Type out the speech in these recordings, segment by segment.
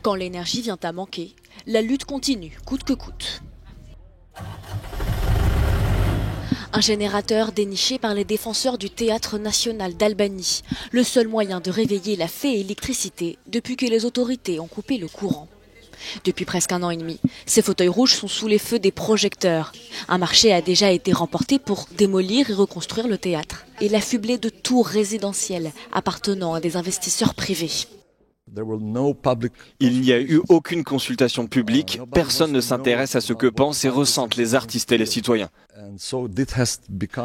Quand l'énergie vient à manquer, la lutte continue, coûte que coûte. Un générateur déniché par les défenseurs du Théâtre national d'Albanie, le seul moyen de réveiller la fée électricité depuis que les autorités ont coupé le courant. Depuis presque 1 an et demi, ces fauteuils rouges sont sous les feux des projecteurs. Un marché a déjà été remporté pour démolir et reconstruire le théâtre et l'affubler de tours résidentielles appartenant à des investisseurs privés. Il n'y a eu aucune consultation publique, personne ne s'intéresse à ce que pensent et ressentent les artistes et les citoyens.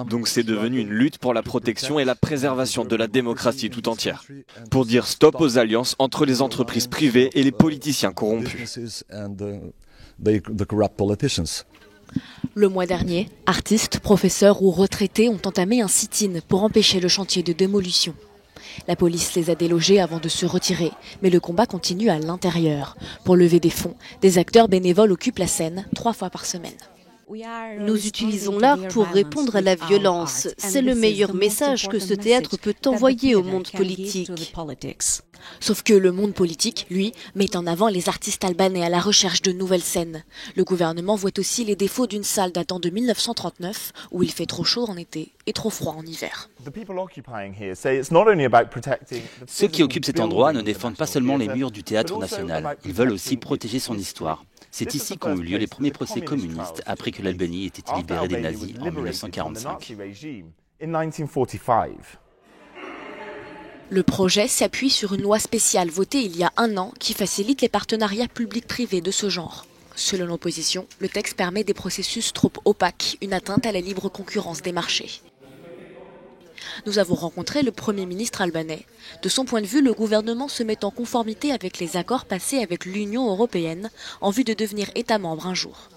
Donc c'est devenu une lutte pour la protection et la préservation de la démocratie tout entière. Pour dire stop aux alliances entre les entreprises privées et les politiciens corrompus. Le mois dernier, artistes, professeurs ou retraités ont entamé un sit-in pour empêcher le chantier de démolition. La police les a délogés avant de se retirer, mais le combat continue à l'intérieur. Pour lever des fonds, des acteurs bénévoles occupent la scène 3 fois par semaine. Nous utilisons l'art pour répondre à la violence. C'est le meilleur message que ce théâtre peut envoyer au monde politique. Sauf que le monde politique, lui, met en avant les artistes albanais à la recherche de nouvelles scènes. Le gouvernement voit aussi les défauts d'une salle datant de 1939, où il fait trop chaud en été et trop froid en hiver. Ceux qui occupent cet endroit ne défendent pas seulement les murs du Théâtre national, ils veulent aussi protéger son histoire. C'est ici qu'ont eu lieu les premiers procès communistes après que l'Albanie ait été libérée des nazis en 1945. Le projet s'appuie sur une loi spéciale votée il y a 1 an qui facilite les partenariats publics-privés de ce genre. Selon l'opposition, le texte permet des processus trop opaques, une atteinte à la libre concurrence des marchés. Nous avons rencontré le Premier ministre albanais. De son point de vue, le gouvernement se met en conformité avec les accords passés avec l'Union européenne en vue de devenir État membre un jour.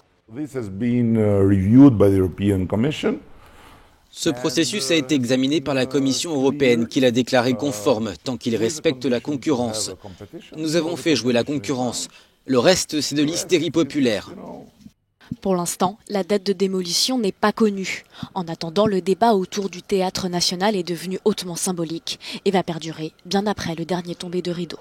Ce processus a été examiné par la Commission européenne qui l'a déclaré conforme tant qu'il respecte la concurrence. Nous avons fait jouer la concurrence. Le reste, c'est de l'hystérie populaire. Pour l'instant, la date de démolition n'est pas connue. En attendant, le débat autour du Théâtre national est devenu hautement symbolique et va perdurer bien après le dernier tombé de rideau.